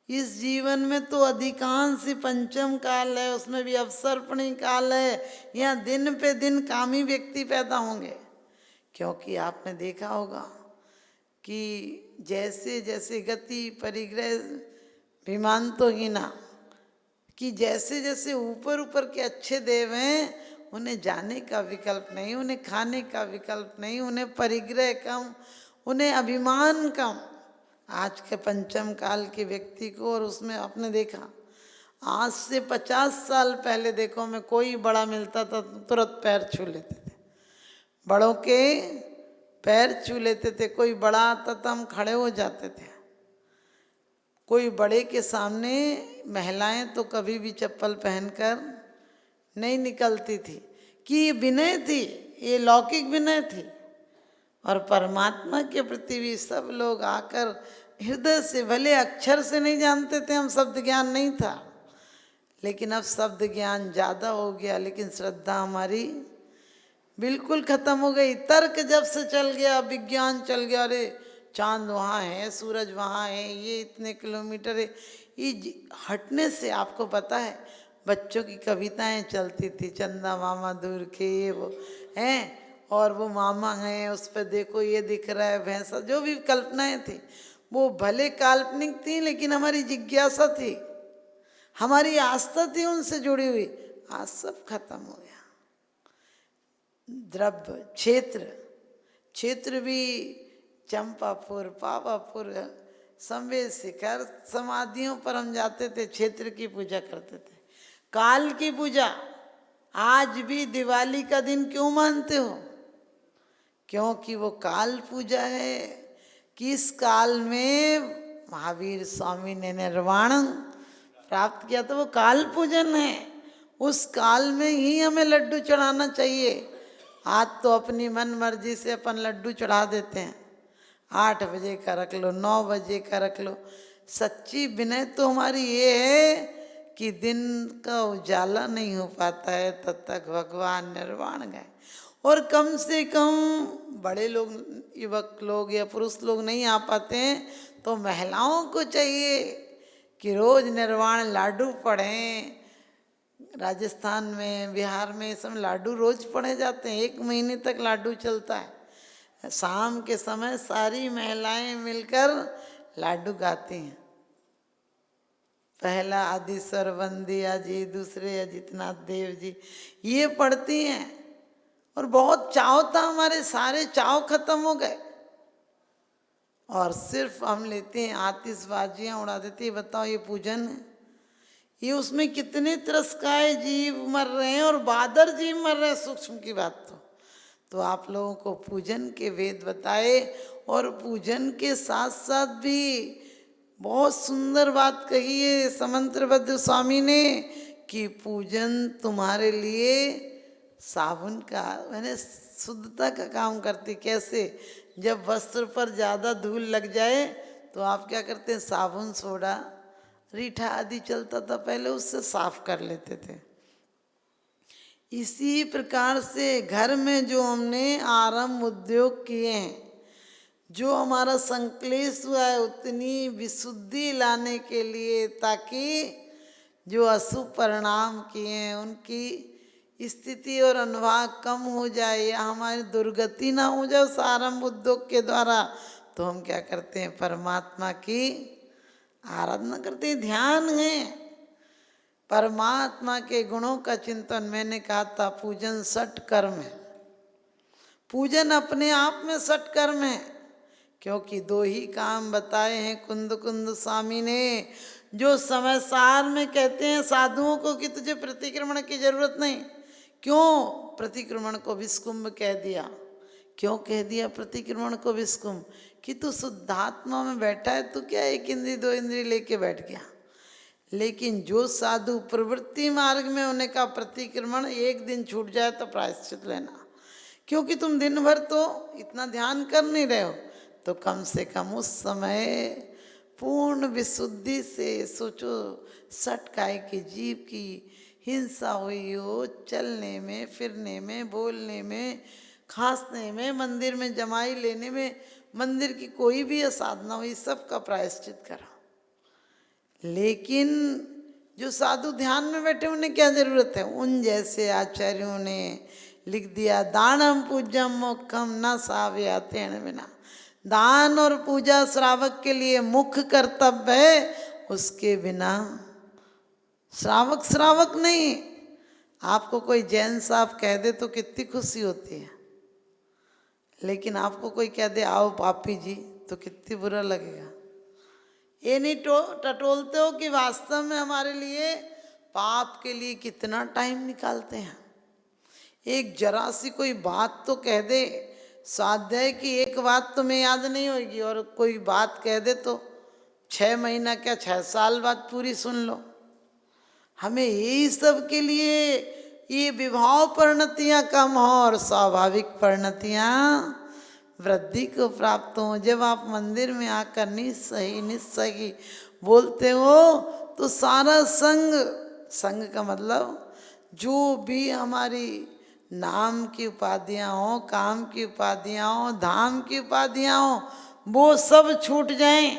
इस जीवन में तो अधिकांश ही पंचम काल है, उसमें भी अवसर्पणी काल है। यहाँ दिन पे दिन कामी व्यक्ति पैदा होंगे। क्योंकि आपने देखा होगा कि जैसे जैसे गति परिग्रह विमान तो ही ना, कि जैसे जैसे ऊपर ऊपर के अच्छे देव हैं, उन्हें जाने का विकल्प नहीं, उन्हें खाने का विकल्प नहीं, उन्हें परिग्रह कम, उन्हें अभिमान कम। आज के पंचम काल के व्यक्ति को, और उसमें आपने देखा आज से 50 साल पहले देखो, मैं कोई बड़ा मिलता था तुरंत पैर छू लेते थे, बड़ों के पैर छू लेते थे। कोई बड़ा आता था हम खड़े हो जाते थे। कोई बड़े के सामने महिलाएं तो कभी भी चप्पल पहनकर नहीं निकलती थी, कि ये विनय थी, ये लौकिक विनय थी। और परमात्मा के प्रति भी सब लोग आकर हृदय से, भले अक्षर से नहीं जानते थे हम, शब्द ज्ञान नहीं था, लेकिन अब शब्द ज्ञान ज़्यादा हो गया, लेकिन श्रद्धा हमारी बिल्कुल खत्म हो गई। तर्क जब से चल गया, विज्ञान चल गया, अरे चांद वहाँ है, सूरज वहाँ है, ये इतने किलोमीटर है, ये हटने से आपको पता है बच्चों की कविताएं चलती थी, चंदा मामा दूर के, ये वो हैं, और वो मामा हैं, उस पर देखो ये दिख रहा है भैंसा, जो भी कल्पनाएं थी वो भले काल्पनिक थी, लेकिन हमारी जिज्ञासा थी, हमारी आस्था थी उनसे जुड़ी हुई। आज सब खत्म हो गया। द्रव्य क्षेत्र, क्षेत्र भी चंपापुर, पावापुर, संवेद शिखर समाधियों पर हम जाते थे, क्षेत्र की पूजा करते थे। काल की पूजा आज भी दिवाली का दिन क्यों मानते हो? क्योंकि वो काल पूजा है। किस काल में महावीर स्वामी ने निर्वाण प्राप्त किया, तो वो काल पूजन है। उस काल में ही हमें लड्डू चढ़ाना चाहिए। आज तो अपनी मन मर्जी से अपन लड्डू चढ़ा देते हैं, 8 बजे का रख लो, 9 बजे का रख लो। सच्ची विनय तो हमारी ये है कि दिन का उजाला नहीं हो पाता है तब तक भगवान निर्वाण गए। और कम से कम बड़े लोग, युवक लोग या पुरुष लोग नहीं आ पाते हैं, तो महिलाओं को चाहिए कि रोज निर्वाण लाडू पढ़ें। राजस्थान में, बिहार में सब लाडू रोज पढ़े जाते हैं, 1 महीने तक लाडू चलता है। शाम के समय सारी महिलाएं मिलकर लाडू गाती हैं। पहला आदिस्वर वंदिया जी, दूसरे अजितनाथ देव जी, ये पढ़ती हैं। और बहुत चाव था, हमारे सारे चाव खत्म हो गए, और सिर्फ हम लेते हैं आतिशबाजियाँ उड़ा देते हैं। बताओ ये पूजन है? ये उसमें कितने तिरस्काय जीव मर रहे हैं और बादर जीव मर रहे हैं, सूक्ष्म की बात तो आप लोगों को पूजन के वेद बताए। और पूजन के साथ साथ भी बहुत सुंदर बात कही है समंत्रभद्र स्वामी ने कि पूजन तुम्हारे लिए साबुन का, मैंने शुद्धता का काम करती। कैसे? जब वस्त्र पर ज़्यादा धूल लग जाए तो आप क्या करते हैं, साबुन सोडा रीठा आदि चलता था पहले, उससे साफ कर लेते थे। इसी प्रकार से घर में जो हमने आरंभ उद्योग किए हैं, जो हमारा संक्लेश हुआ है, उतनी विशुद्धि लाने के लिए, ताकि जो अशुभ परिणाम किए हैं उनकी स्थिति और अनुभाग कम हो जाए, या हमारी दुर्गति ना हो जाए उस आरंभ उद्योग के द्वारा, तो हम क्या करते हैं, परमात्मा की आराधना करते हैं। ध्यान है, परमात्मा के गुणों का चिंतन। मैंने कहा था पूजन सठ कर्म है। पूजन अपने आप में सठ कर्म है, क्योंकि 2 ही काम बताए हैं कुंद कुंद स्वामी ने, जो समय सार में कहते हैं साधुओं को कि तुझे प्रतिक्रमण की जरूरत नहीं। क्यों प्रतिक्रमण को विस्कुंभ कह दिया? क्यों कह दिया प्रतिक्रमण को विस्कुंभ? कि तू शुद्धात्मा में बैठा है, तू क्या 1 इंद्री 2 इंद्री लेके बैठ गया। लेकिन जो साधु प्रवृत्ति मार्ग में, उन्हें का प्रतिक्रमण 1 दिन छूट जाए तो प्रायश्चित लेना, क्योंकि तुम दिन भर तो इतना ध्यान कर नहीं रहे हो। तो कम से कम उस समय पूर्ण विशुद्धि से सोचो, 60 काय के जीव की हिंसा हुई हो, चलने में, फिरने में, बोलने में, खांसने में, मंदिर में जमाई लेने में, मंदिर की कोई भी असाधना हुई, सबका प्रायश्चित करो। लेकिन जो साधु ध्यान में बैठे उन्हें क्या जरूरत है? उन जैसे आचार्यों ने लिख दिया, दानम पूज्यम मोक्षम न साव्यातेन बिना। दान और पूजा श्रावक के लिए मुख्य कर्तव्य है, उसके बिना श्रावक श्रावक नहीं। आपको कोई जैन साहब कह दे तो कितनी खुशी होती है, लेकिन आपको कोई कह दे आओ पापी जी तो कितनी बुरा लगेगा। ये नहीं टटोलते हो कि वास्तव में हमारे लिए पाप के लिए कितना टाइम निकालते हैं। एक जरा सी कोई बात तो कह दे, साध्य है कि एक बात तो मैं याद नहीं होगी, और कोई बात कह दे तो 6 महीना क्या 6 साल बाद पूरी सुन लो। हमें यही सब के लिए ये विभाव परिणतियाँ कम हो और स्वाभाविक परिणतियाँ वृद्धि को प्राप्त हो। जब आप मंदिर में आकर निस्सही निस्सही बोलते हो तो सारा संग, संग का मतलब जो भी हमारी नाम की उपाधियाँ हो, काम की उपाधियाँ हो, धाम की उपाधियाँ हो, वो सब छूट जाएं।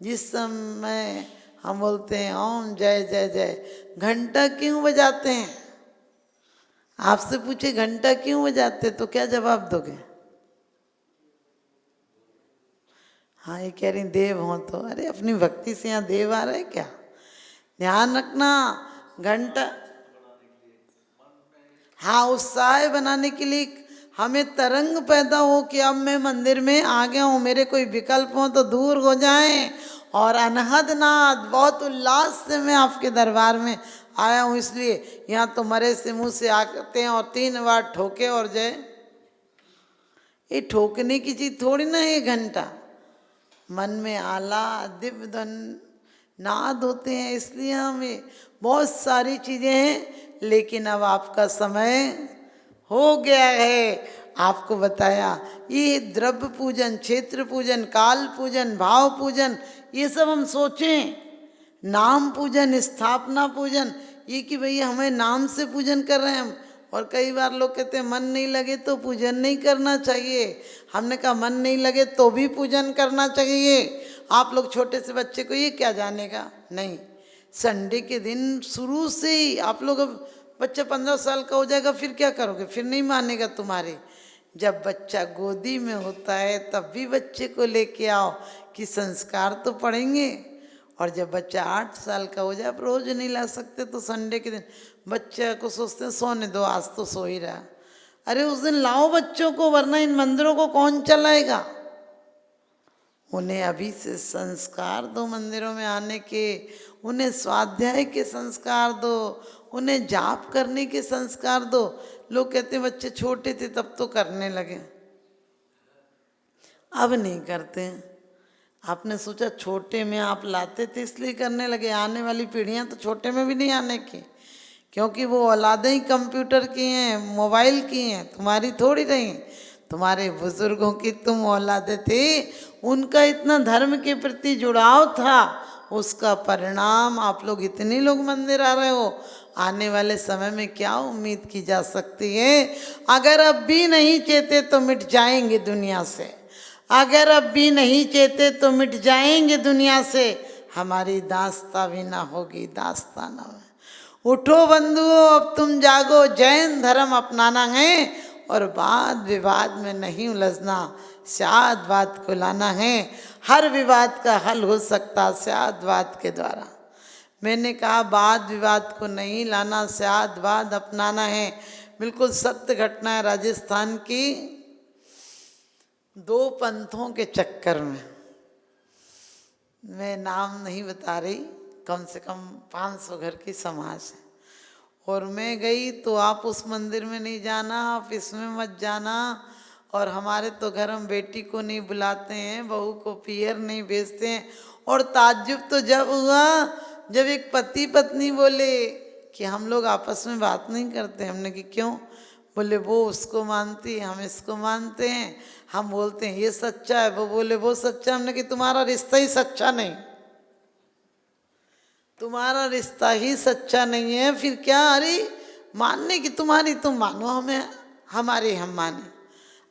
जिस समय हम बोलते हैं ओम जय जय जय, घंटा क्यों बजाते हैं? आपसे पूछे घंटा क्यों बजाते तो क्या जवाब दोगे? हाँ, ये कह रही देव हो तो, अरे अपनी भक्ति से यहाँ देव आ रहे क्या? ध्यान रखना, घंटा हाँ उत्साह बनाने के लिए हमें तरंग पैदा हो कि अब मैं मंदिर में आ गया हूँ, मेरे कोई विकल्प हो तो दूर हो जाएं, और अनहद नाद बहुत उल्लास से मैं आपके दरबार में आया हूँ, इसलिए यहाँ तो मरे से मुंह से आते हैं और 3 बार ठोके और जय। ये ठोकने की चीज थोड़ी ना है घंटा, मन में आला दिव्य धन नाद होते हैं, इसलिए हमें बहुत सारी चीजें हैं। लेकिन अब आपका समय हो गया है, आपको बताया ये द्रव्य पूजन, क्षेत्र पूजन, काल पूजन, भाव पूजन, ये सब हम सोचें। नाम पूजन, स्थापना पूजन, ये कि भैया हमें नाम से पूजन कर रहे हैं हम। और कई बार लोग कहते हैं मन नहीं लगे तो पूजन नहीं करना चाहिए। हमने कहा मन नहीं लगे तो भी पूजन करना चाहिए। आप लोग छोटे से बच्चे को ये क्या जानेगा? नहीं, संडे के दिन शुरू से ही आप लोग, अब बच्चा 15 साल का हो जाएगा फिर क्या करोगे? फिर नहीं मानेगा तुम्हारे। जब बच्चा गोदी में होता है तब भी बच्चे को लेके आओ कि संस्कार तो पढ़ेंगे। और जब बच्चा 8 साल का हो जाए, आप रोज नहीं ला सकते तो संडे के दिन बच्चे को सोचते हैं सोने दो, आज तो सो ही रहा। अरे उस दिन लाओ बच्चों को, वरना इन मंदिरों को कौन चलाएगा? उन्हें अभी से संस्कार दो मंदिरों में आने के, उन्हें स्वाध्याय के संस्कार दो, उन्हें जाप करने के संस्कार दो। लोग कहते हैं बच्चे छोटे थे तब तो करने लगे, अब नहीं करते। आपने सोचा छोटे में आप लाते थे इसलिए करने लगे? आने वाली पीढ़ियां तो छोटे में भी नहीं आने की, क्योंकि वो औलादें ही कंप्यूटर की हैं, मोबाइल की हैं, तुम्हारी थोड़ी रही। तुम्हारे बुजुर्गों की तुम औलादे थे, उनका इतना धर्म के प्रति जुड़ाव था, उसका परिणाम आप लोग इतने लोग मंदिर आ रहे हो। आने वाले समय में क्या उम्मीद की जा सकती है? अगर अब भी नहीं चेते तो मिट जाएंगे दुनिया से, अगर अब भी नहीं चेते तो मिट जाएंगे दुनिया से। हमारी दास्ता भी ना होगी दास्ताना में। उठो बंधुओं, अब तुम जागो, जैन धर्म अपनाना है और वाद विवाद में नहीं उलझना, स्यादवाद को लाना है। हर विवाद का हल हो सकता स्यादवाद के द्वारा। मैंने कहा वाद विवाद को नहीं लाना, स्यादवाद अपनाना है। बिल्कुल सत्य घटना है राजस्थान की। 2 पंथों के चक्कर में, मैं नाम नहीं बता रही, कम से कम 500 घर की समाज है, और मैं गई तो आप उस मंदिर में नहीं जाना, आप इसमें मत जाना। और हमारे तो घर हम बेटी को नहीं बुलाते हैं, बहू को पियर नहीं भेजते हैं। और ताज्जुब तो जब हुआ जब एक पति पत्नी बोले कि हम लोग आपस में बात नहीं करते। हमने कि क्यों? बोले वो उसको मानती है, हम इसको मानते हैं। हम बोलते हैं ये सच्चा है, वो बोले वो सच्चा। हमने कि तुम्हारा रिश्ता ही सच्चा नहीं, तुम्हारा रिश्ता ही सच्चा नहीं है, फिर क्या? अरे मानने की तुम्हारी तुम मानो, हमें हमारे हम माने।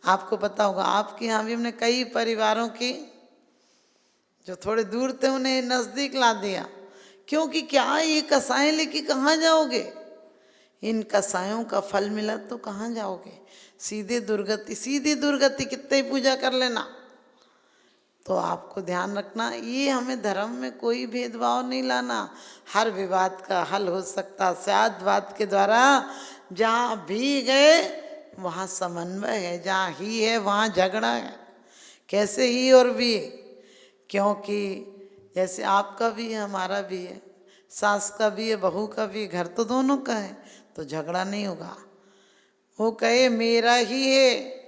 आपको पता होगा आपके यहाँ भी हमने कई परिवारों की जो थोड़े दूर थे उन्हें नज़दीक ला दिया। क्योंकि क्या ये कसाय लेके कहाँ जाओगे? इन कसायों का फल मिला तो कहाँ जाओगे? सीधे दुर्गति, सीधी दुर्गति, कितने ही पूजा कर लेना। तो आपको ध्यान रखना, ये हमें धर्म में कोई भेदभाव नहीं लाना। हर विवाद का हल हो सकता सद्वाद के द्वारा। जहाँ भी गए वहाँ समन्वय है, जहाँ ही है वहाँ झगड़ा है। कैसे ही और भी? क्योंकि जैसे आपका भी है, हमारा भी है, सास का भी है, बहू का भी है, घर तो दोनों का है, तो झगड़ा नहीं होगा। वो कहे मेरा ही है,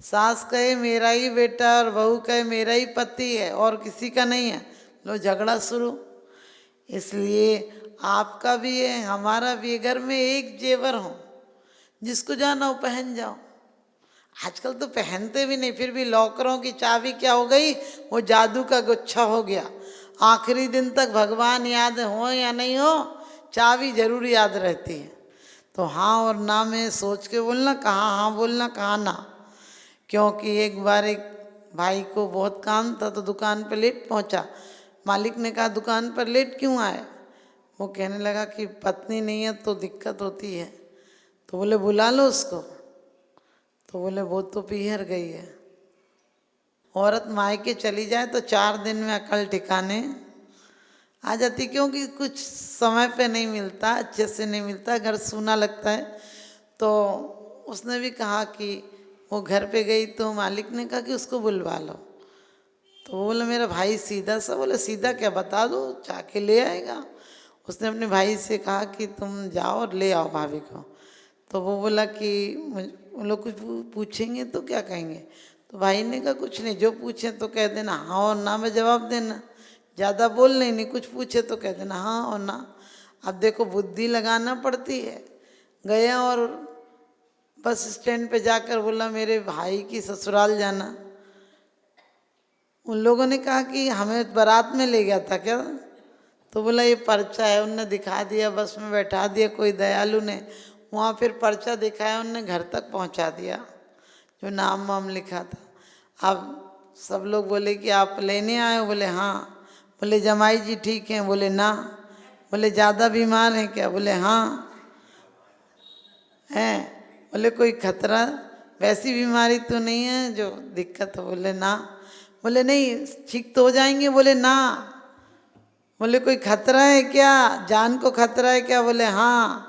सास कहे मेरा ही बेटा, और बहू कहे मेरा ही पति है और किसी का नहीं है, लो झगड़ा शुरू। इसलिए आपका भी है, हमारा भी है। घर में एक जेवर हो, जिसको जाना हो पहन जाओ। आजकल तो पहनते भी नहीं, फिर भी लॉकरों की चाबी क्या हो गई? वो जादू का गुच्छा हो गया। आखिरी दिन तक भगवान याद हो या नहीं हो, चाबी जरूर याद रहती है। तो हाँ और ना में सोच के बोलना, कहाँ हाँ बोलना, कहाँ ना। क्योंकि एक बार एक भाई को बहुत काम था तो दुकान पर लेट पहुंचा। मालिक ने कहा दुकान पर लेट क्यों आए? वो कहने लगा कि पत्नी नहीं है तो दिक्कत होती है। तो बोले बुला लो उसको। तो बोले वो तो पीहर गई है। औरत मायके चली जाए तो 4 दिन में अकल ठिकाने आ जाती, क्योंकि कुछ समय पे नहीं मिलता, अच्छे से नहीं मिलता, घर सूना लगता है। तो उसने भी कहा कि वो घर पे गई तो मालिक ने कहा कि उसको बुलवा लो। तो वो बोला मेरा भाई सीधा सा। बोले सीधा क्या, बता दो, जाके ले आएगा। उसने अपने भाई से कहा कि तुम जाओ और ले आओ भाभी को। तो वो बोला कि उन लोग कुछ पूछेंगे तो क्या कहेंगे? तो भाई ने कहा कुछ नहीं, जो पूछे तो कह देना हाँ और ना में जवाब देना, ज़्यादा बोलना ही नहीं, कुछ पूछे तो कह देना हाँ और ना। अब देखो बुद्धि लगाना पड़ती है। गया और बस स्टैंड पे जाकर बोला मेरे भाई की ससुराल जाना। उन लोगों ने कहा कि हमें बारात में ले गया था क्या? तो बोला ये पर्चा है। उनने दिखा दिया, बस में बैठा दिया कोई दयालु ने। वहाँ फिर पर्चा दिखाया, उनने घर तक पहुँचा दिया जो नाम वाम लिखा था। अब सब लोग बोले कि आप लेने आए हो? बोले हाँ। बोले जमाई जी ठीक हैं? बोले ना। बोले ज़्यादा बीमार हैं क्या? बोले हाँ। हैं? बोले कोई खतरा, वैसी बीमारी तो नहीं है जो दिक्कत हो? बोले ना। बोले नहीं ठीक तो हो जाएंगे? बोले ना। बोले कोई खतरा है क्या, जान को खतरा है क्या? बोले हाँ।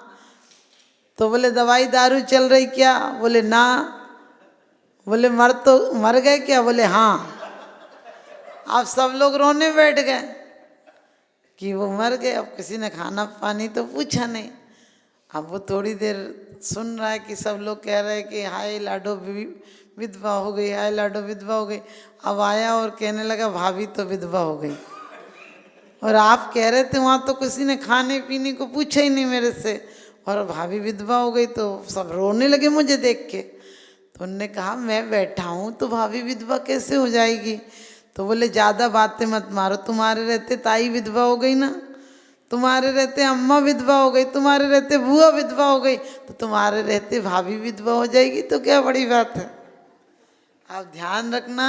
तो बोले दवाई दारू चल रही क्या? बोले ना। बोले मर गए क्या? बोले हाँ। अब सब लोग रोने बैठ गए कि वो मर गए। अब किसी ने खाना पानी तो पूछा नहीं। अब वो थोड़ी देर सुन रहा है कि सब लोग कह रहे हैं कि हाय लाडो विधवा हो गई, हाय लाडो विधवा हो गई। अब आया और कहने लगा भाभी तो विधवा हो गई, और आप कह रहे थे वहाँ तो किसी ने खाने पीने को पूछा ही नहीं मेरे से, और भाभी विधवा हो गई। तो सब रोने लगे मुझे देख के। तो उनने कहा मैं बैठा हूँ तो भाभी विधवा कैसे हो जाएगी? तो बोले ज़्यादा बातें मत मारो, तुम्हारे रहते ताई विधवा हो गई ना, तुम्हारे रहते अम्मा विधवा हो गई, तुम्हारे रहते बुआ विधवा हो गई, तो तुम्हारे रहते भाभी विधवा हो जाएगी तो क्या बड़ी बात है। आप ध्यान रखना,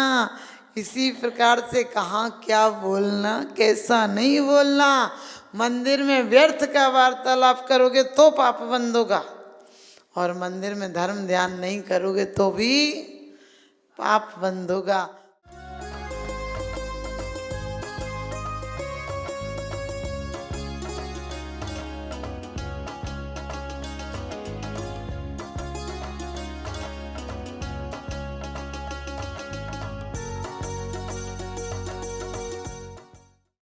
इसी प्रकार से कहाँ क्या बोलना, कैसा नहीं बोलना। मंदिर में व्यर्थ का वार्तालाप करोगे तो पाप बंद होगा, और मंदिर में धर्म ध्यान नहीं करोगे तो भी पाप बंद होगा।